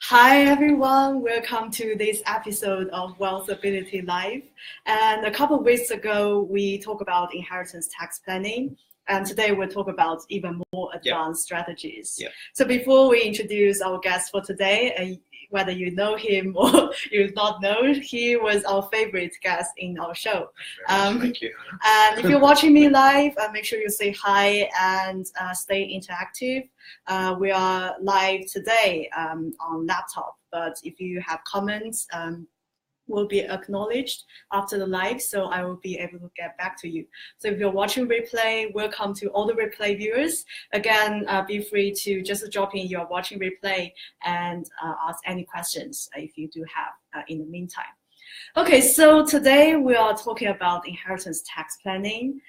Hi everyone, welcome to this episode of WealthAbility Live. And a couple of weeks ago, we talked about inheritance tax planning. And today we'll talk about even more advanced strategies. So before we introduce our guest for today, whether you know him or you not know, he was our favorite guest in our show. Thank you. And if you're watching me live, make sure you say hi and stay interactive. We are live today on laptop, but if you have comments, will be acknowledged after the live, so I will be able to get back to you. So if you're watching replay, welcome to all the replay viewers. Again, be free to just drop in your watching replay and ask any questions if you do have in the meantime. Okay, so today we are talking about inheritance tax planning.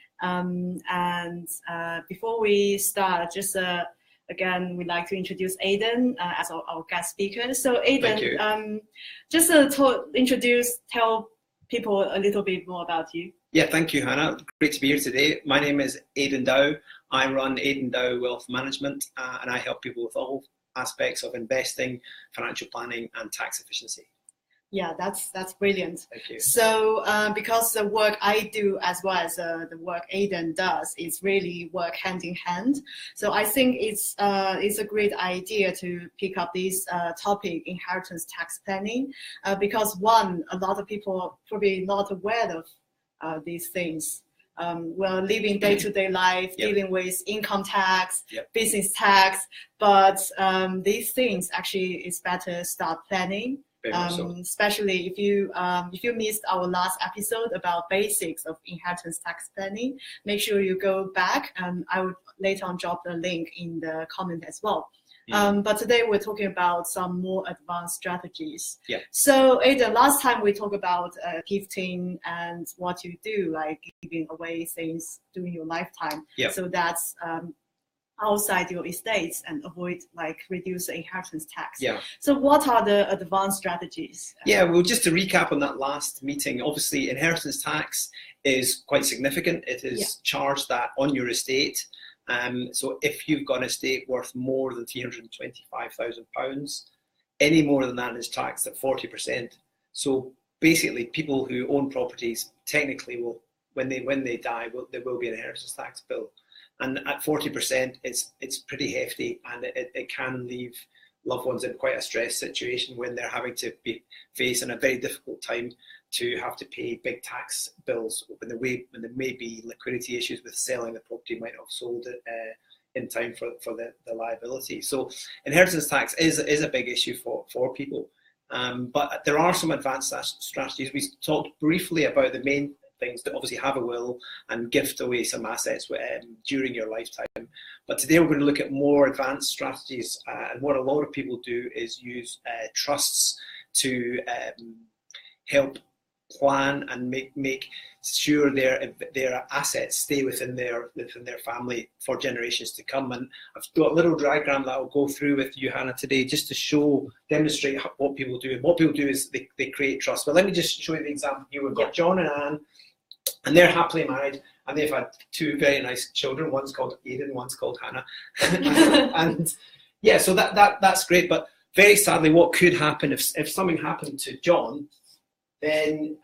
Before we start, just again, we'd like to introduce Aiden as our guest speaker. So Aiden, just to tell people a little bit more about you. Yeah, thank you, Hannah. Great to be here today. My name is Aiden Dow. I run Aiden Dow Wealth Management, and I help people with all aspects of investing, financial planning, and tax efficiency. Yeah, that's brilliant. Thank you. So because the work I do as well as the work Aiden does is really work hand in hand. So I think it's a great idea to pick up this topic, inheritance tax planning, because one, a lot of people are probably not aware of these things. We're living day-to-day life, dealing with income tax, business tax, but these things actually is better start planning. Especially if you missed our last episode about basics of inheritance tax planning, make sure you go back. I would later on drop the link in the comment as well. But today we're talking about some more advanced strategies. So Aiden, last time we talked about gifting and what you do, like giving away things during your lifetime. So that's outside your estates and avoid reduce the inheritance tax. So what are the advanced strategies? Well, just to recap on that last meeting, obviously inheritance tax is quite significant. It is charged that on your estate. So if you've got an estate worth more than £325,000, any more than that is taxed at 40%. So basically people who own properties technically will, when they die, there will be an inheritance tax bill. And at 40%, it's pretty hefty, and it can leave loved ones in quite a stressed situation when they're having to be facing a very difficult time to have to pay big tax bills when there may be liquidity issues with selling the property, might not have sold it in time for the liability. So inheritance tax is a big issue for people. But there are some advanced strategies. We talked briefly about the main things to obviously have a will and gift away some assets during your lifetime. But today we're going to look at more advanced strategies, and what a lot of people do is use trusts to help plan and make sure their assets stay within their family for generations to come. And I've got a little diagram that I'll go through with you, Hannah, today, just to demonstrate what people do. And what people do is they create trusts. But let me just show you the example here. We've got John and Anne, and they're happily married, and they've had two very nice children. One's called Aiden, one's called Hannah. And yeah, so that's great. But very sadly, what could happen if something happened to John, then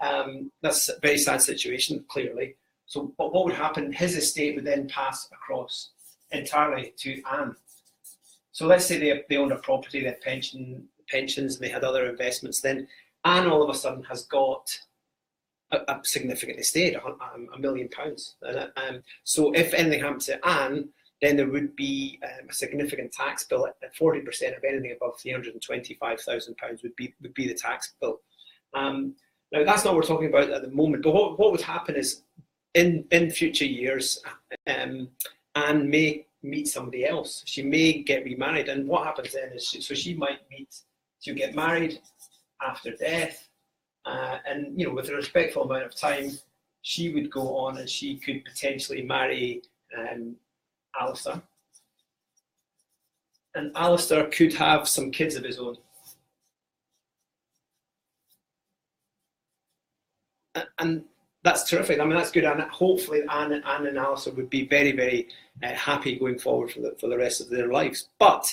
that's a very sad situation, clearly. So what would happen? His estate would then pass across entirely to Anne. So let's say they owned a property, they had pensions, and they had other investments. Then Anne all of a sudden has got a significant estate, £1 million. So if anything happened to Anne, then there would be a significant tax bill at 40% of anything above £325,000 would be the tax bill. Now that's not what we're talking about at the moment, but what would happen is in future years, Anne may meet somebody else. She may get remarried, and what happens then is she'll get married after death. And with a respectful amount of time, she would go on and she could potentially marry Alistair. And Alistair could have some kids of his own. And that's terrific. I mean, that's good. And hopefully Anne and Alistair would be very, very happy going forward for the rest of their lives. But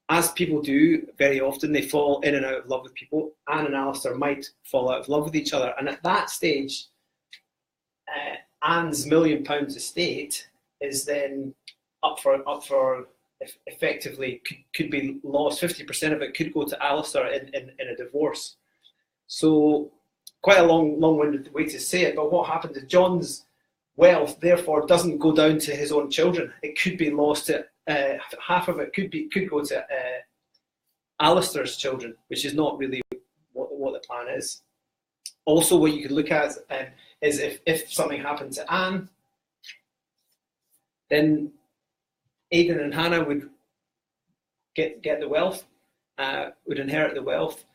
as people do very often, they fall in and out of love with people. Anne and Alistair might fall out of love with each other. And at that stage, Anne's £1 million estate is then up for effectively could be lost. 50% of it could go to Alistair in a divorce. So quite a long-winded way to say it, but what happens is John's wealth therefore doesn't go down to his own children. It could be lost to half of it could go to Alistair's children, which is not really what the plan is. Also, what you could look at is if something happened to Anne, then Aiden and Hannah would get the wealth, would inherit the wealth.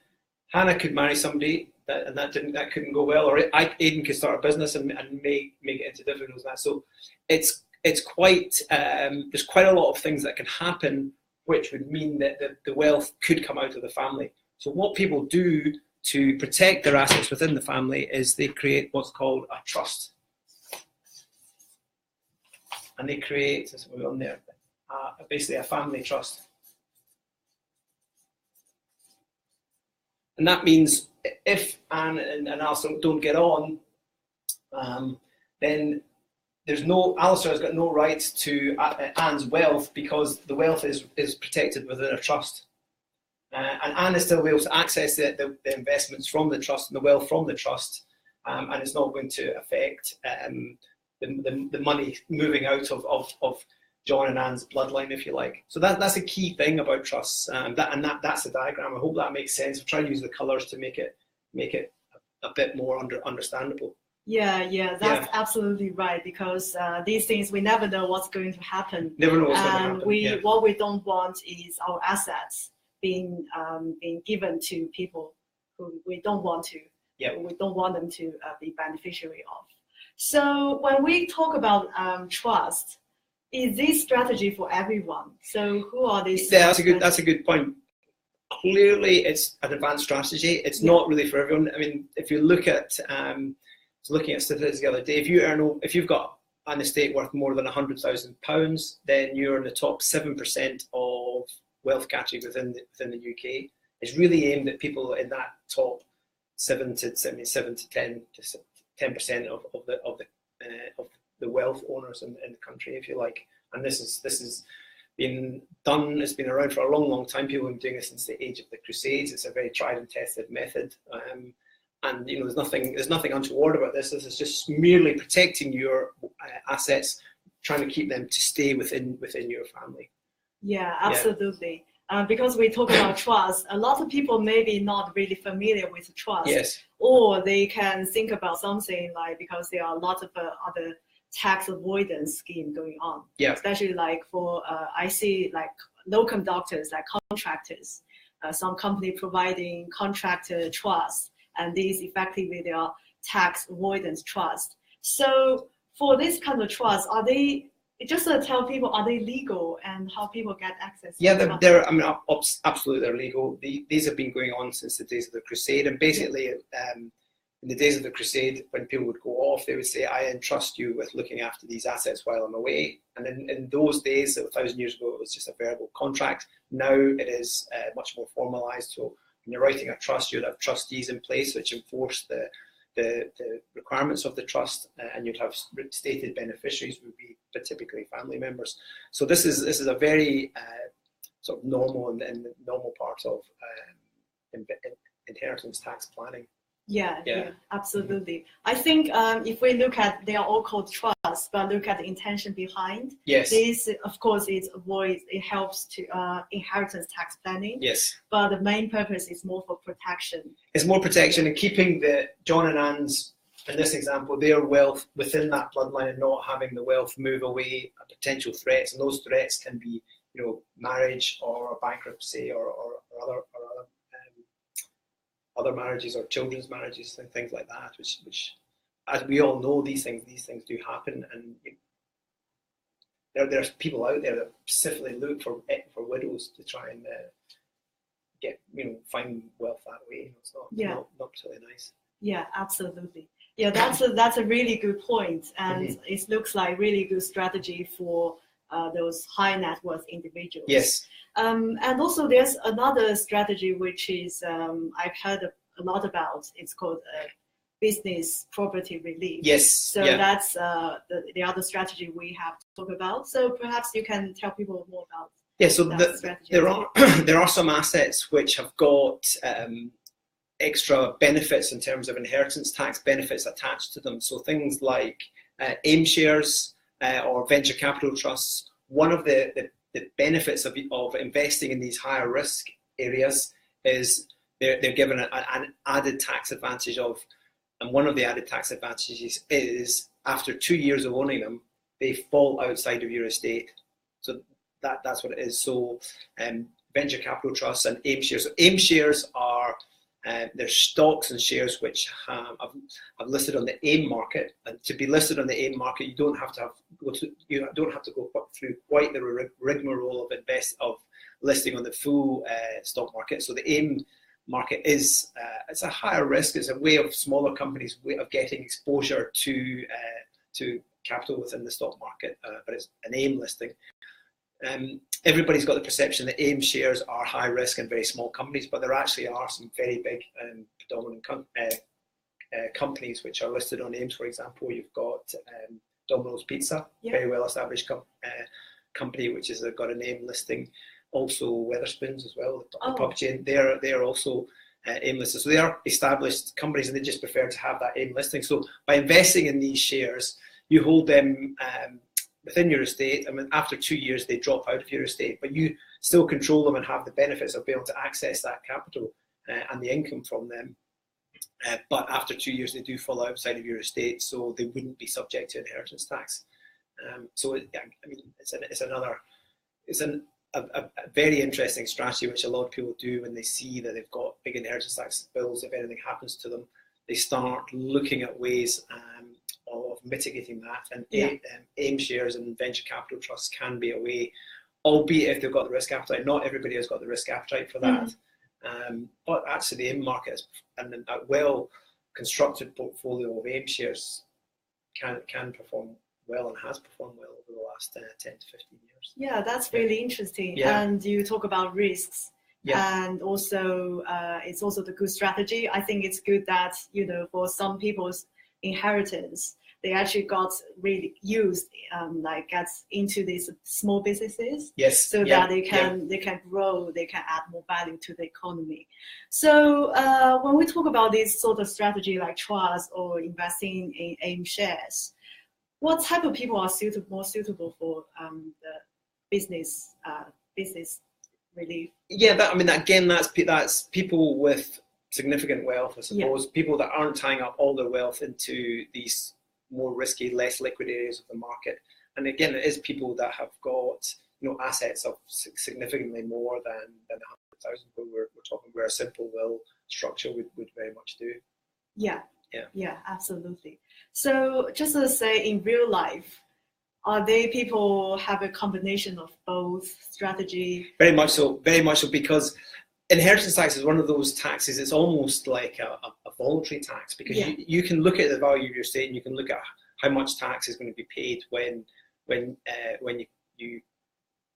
Hannah could marry somebody that couldn't go well, or Aiden could start a business and make it into difficulties. So it's quite there's quite a lot of things that can happen, which would mean that the wealth could come out of the family. So what people do to protect their assets within the family is they create what's called a trust, and they create, as we're on there, basically a family trust. And that means if Anne and Alistair don't get on, then Alistair has got no right to Anne's wealth, because the wealth is protected within a trust. And Anne is still able to access the investments from the trust and the wealth from the trust, and it's not going to affect the money moving out of John and Anne's bloodline, if you like. So that's a key thing about trusts, that's the diagram. I hope that makes sense. I'll try to use the colours to make it a bit more understandable. Yeah, that's absolutely right, because these things, we never know what's going to happen. Never know what's going to happen. What we don't want is our assets being given to people who we don't want to. Yeah. We don't want them to be beneficiary of. So when we talk about trust, is this strategy for everyone? So who are these? Yeah, that's a good point. Clearly, it's an advanced strategy. It's not really for everyone. I mean, if you look at looking at statistics the other day, if you've got an estate worth more than £100,000, then you're in the top 7% of wealth category within the UK. It's really aimed at people in that top 7 to 10% of the wealth owners in the country, if you like. And this is been done. It's been around for a long time. People have been doing it since the age of the Crusades. It's a very tried and tested method. And there's nothing untoward about this. This is just merely protecting your assets, trying to keep them to stay within your family. Yeah, absolutely. Because we talk about trust, a lot of people maybe not really familiar with trust. Yes. Or they can think about something like, because there are a lot of other tax avoidance scheme going on. Yeah. Especially like for I see like local doctors, like contractors, some company providing contractor trust. And these effectively they are tax avoidance trust. So for this kind of trust, are they just to tell people, are they legal, and how people get access? Yeah, they're absolutely they're legal. These have been going on since the days of the Crusade, and basically in the days of the Crusade, when people would go off, they would say, "I entrust you with looking after these assets while I'm away." And in those days, 1,000 years ago, it was just a verbal contract. Now it is much more formalised. So when you're writing a trust, you'd have trustees in place which enforce the requirements of the trust, and you'd have stated beneficiaries would be typically family members. So this is a very sort of normal and normal part of inheritance tax planning. Yeah, absolutely. Mm-hmm. I think if we look at, they are all called trusts, but look at the intention behind. Yes. This, of course, it helps to inheritance tax planning. Yes. But the main purpose is more for protection. It's more protection and keeping the John and Anne's, in this example, their wealth within that bloodline and not having the wealth move away, potential threats. And those threats can be, marriage or bankruptcy or other marriages or children's marriages and things like that, which as we all know, these things do happen, and there's people out there that specifically look for widows to try and find wealth that way. It's not particularly nice. Yeah, absolutely. Yeah, that's a really good point, and it looks like really good strategy for those high net worth individuals. Yes. And also there's another strategy which is I've heard a lot about. It's called business property relief. Yes. So that's the other strategy we have to talk about. So perhaps you can tell people more about. Yeah. So there are some assets which have got extra benefits in terms of inheritance tax benefits attached to them. So things like AIM shares or venture capital trusts. One of the benefits of investing in these higher risk areas is they're given an added tax advantage of, and one of the added tax advantages is after 2 years of owning them, they fall outside of your estate. So that's what it is. So venture capital trusts and AIM shares. So AIM shares are they're stocks and shares which have listed on the AIM market, and to be listed on the AIM market, you don't have to go through quite the rigmarole of listing on the full stock market. So the AIM market is it's a higher risk. It's a way of smaller companies' way of getting exposure to capital within the stock market, but it's an AIM listing. Everybody's got the perception that AIM shares are high risk and very small companies, but there actually are some very big and predominant companies which are listed on AIMs. For example, you've got Domino's Pizza, very well established company which has got an AIM listing. Also Wetherspoons as well, the pub chain. They're also AIM listed. So they are established companies, and they just prefer to have that AIM listing. So by investing in these shares, you hold them within your estate. I mean, after 2 years, they drop out of your estate, but you still control them and have the benefits of being able to access that capital and the income from them. But after 2 years, they do fall outside of your estate, so they wouldn't be subject to inheritance tax. So it's a very interesting strategy which a lot of people do when they see that they've got big inheritance tax bills. If anything happens to them, they start looking at ways of mitigating that. And AIM shares and venture capital trusts can be a way, albeit if they've got the risk appetite. Not everybody has got the risk appetite for that. But actually the AIM market and a well-constructed portfolio of AIM shares can perform well and has performed well over the last 10 to 15 years. Yeah, that's really interesting. And you talk about risks. And also it's also the good strategy. I think it's good that, for some people's inheritance, they actually got really used, gets into these small businesses. Yes. So that they can grow, they can add more value to the economy. So when we talk about this sort of strategy like trust or investing in AIM shares, what type of people are more suitable for the business relief? Yeah, that's people with significant wealth, I suppose. People that aren't tying up all their wealth into these more risky, less liquid areas of the market. And again, it is people that have got assets of significantly more than 100,000. But we're talking where a simple will structure would very much do. Yeah, absolutely. So just to say, in real life, are they people have a combination of both strategy? Very much so, because inheritance tax is one of those taxes. It's almost like a voluntary tax, because you can look at the value of your estate and you can look at how much tax is going to be paid when you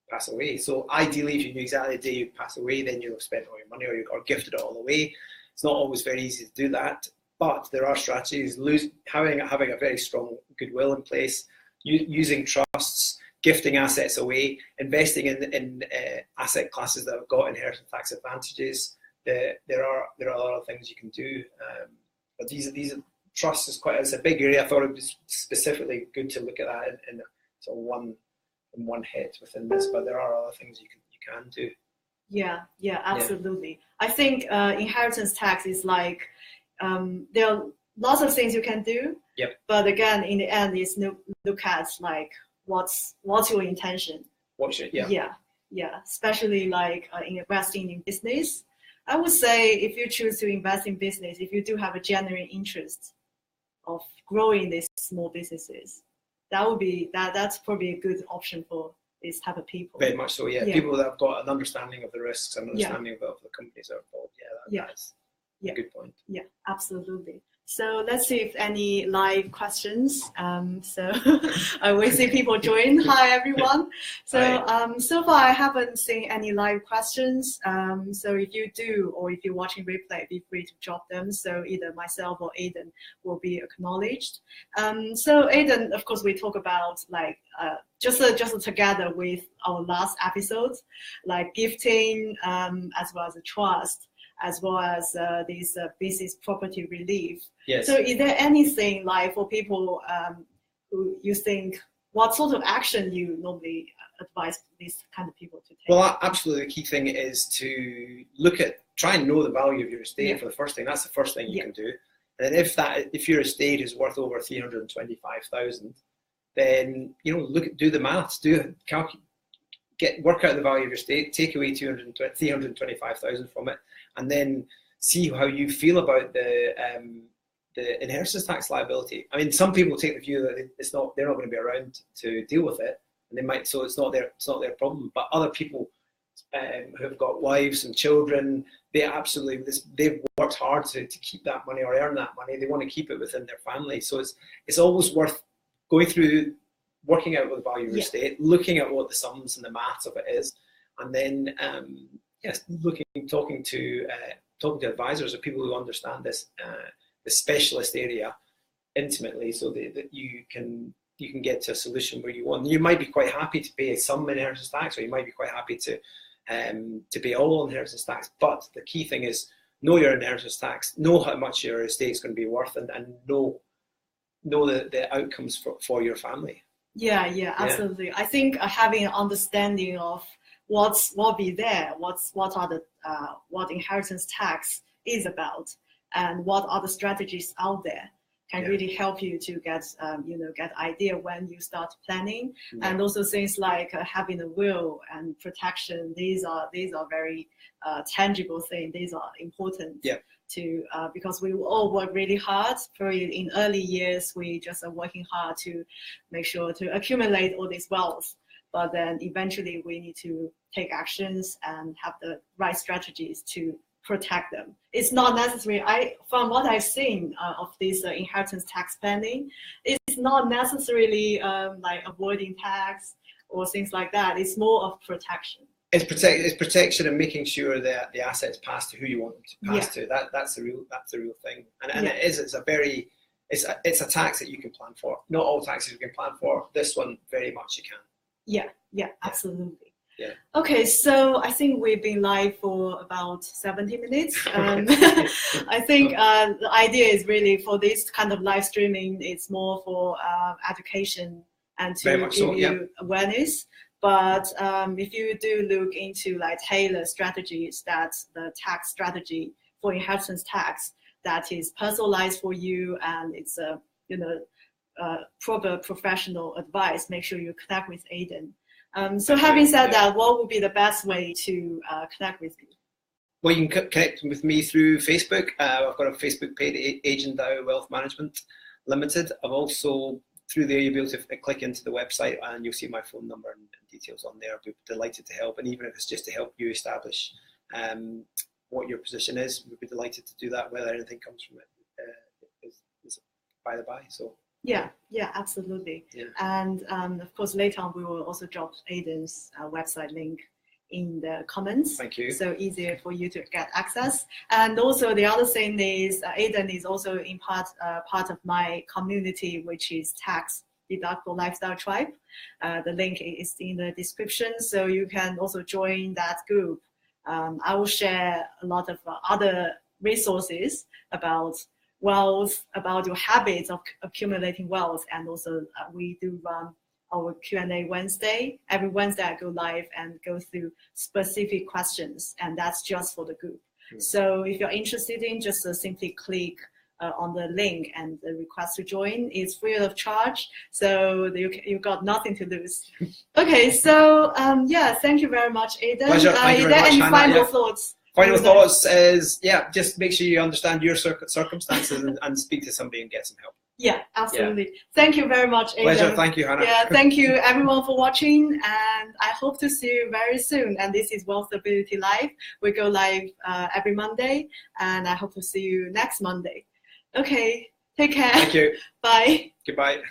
pass away. So ideally, if you knew exactly the day you pass away, then you'll have spent all your money or gifted it all away. It's not always very easy to do that, but there are strategies. Having a very strong goodwill in place, using trusts, gifting assets away, investing in asset classes that have got inheritance tax advantages. There are a lot of things you can do, but these trusts it's a big area. I thought it was specifically good to look at that in sort of one hit within this, but there are other things you can do. Yeah, absolutely. I think inheritance tax is like there are lots of things you can do. Yep. But again, in the end, it's look at like what's your intention. Especially like investing in business. I would say if you choose to invest in business, if you do have a genuine interest of growing these small businesses, that's probably a good option for this type of people. Very much so, people that have got an understanding of the risks and understanding of the companies that are involved. That's a good point. Yeah, absolutely. So let's see if any live questions. So we see people join. Hi, everyone. So so far I haven't seen any live questions. So if you do, or if you're watching replay, be free to drop them. So either myself or Aiden will be acknowledged. So Aiden, of course, we talk about like just together with our last episode, like gifting, as well as a trust, as well as this business property relief. Yes. So is there anything like for people who you think, what sort of action you normally advise these kind of people to take? Well, absolutely. The key thing is to try and know the value of your estate for the first thing. That's the first thing you can do. And if your estate is worth over 325,000, then do the maths, work out the value of your estate, take away 325,000 from it, and then see how you feel about the inheritance tax liability. I mean, some people take the view that they're not going to be around to deal with it, and so it's not their problem. But other people who've got wives and children, they've worked hard to keep that money or earn that money. They want to keep it within their family. So it's always worth going through, working out what the value of your estate, looking at what the sums and the maths of it is, and then talking to advisors or people who understand this the specialist area intimately, so that you can get to a solution where you want. You might be quite happy to pay some inheritance tax, or you might be quite happy to pay all inheritance tax. But the key thing is know your inheritance tax, know how much your estate is going to be worth, and know the outcomes for your family. Yeah, absolutely. I think having an understanding of what inheritance tax is about, and what are the strategies out there can really help you to get idea when you start planning. And also things like having a will and protection. These are very tangible things. These are important to because we all work really hard. In early years, we just are working hard to make sure to accumulate all this wealth. But then eventually we need to take actions and have the right strategies to protect them. It's not necessary. From what I've seen of this inheritance tax planning, it's not necessarily like avoiding tax or things like that. It's more of protection. It's protection and making sure that the assets pass to who you want them to pass to. That's the real thing. And it's a tax that you can plan for. Not all taxes you can plan for. This one very much you can. Yeah, absolutely. Yeah. Okay, so I think we've been live for about 70 minutes. I think the idea is really for this kind of live streaming, it's more for education and to give you awareness. But if you do look into like tailored strategies, that's the tax strategy for inheritance tax that is personalized for you, and it's proper professional advice, make sure you connect with Aiden. So having said that, what would be the best way to connect with you? Well, you can connect with me through Facebook. I've got a Facebook page, Aiden Wealth Management Limited. I've also, through there, you'll be able to click into the website and you'll see my phone number and details on there. I'd be delighted to help. And even if it's just to help you establish what your position is, we'd be delighted to do that. Whether anything comes from it is by the by. So. Yeah, absolutely. Yeah. And of course, later on, we will also drop Aiden's website link in the comments. Thank you. So easier for you to get access. And also the other thing is Aiden is also in part of my community, which is Tax Deductible Lifestyle Tribe. The link is in the description, so you can also join that group. I will share a lot of other resources about wealth, about your habits of accumulating wealth, and also we do run our Q&A Wednesday. Every Wednesday I go live and go through specific questions, and that's just for the group. So if you're interested in, just simply click on the link and the request to join. It's free of charge, so you've got nothing to lose. Okay, so thank you very much, Aiden. Pleasure. Thank you very much, any Hannah. final thoughts? Final thoughts is, just make sure you understand your circumstances and speak to somebody and get some help. Yeah, absolutely. Yeah. Thank you very much, Aiden. Pleasure. Thank you, Hannah. Yeah, thank you everyone for watching, and I hope to see you very soon. And this is WealthAbility Live. We go live every Monday, and I hope to see you next Monday. Okay, take care. Thank you. Bye. Goodbye.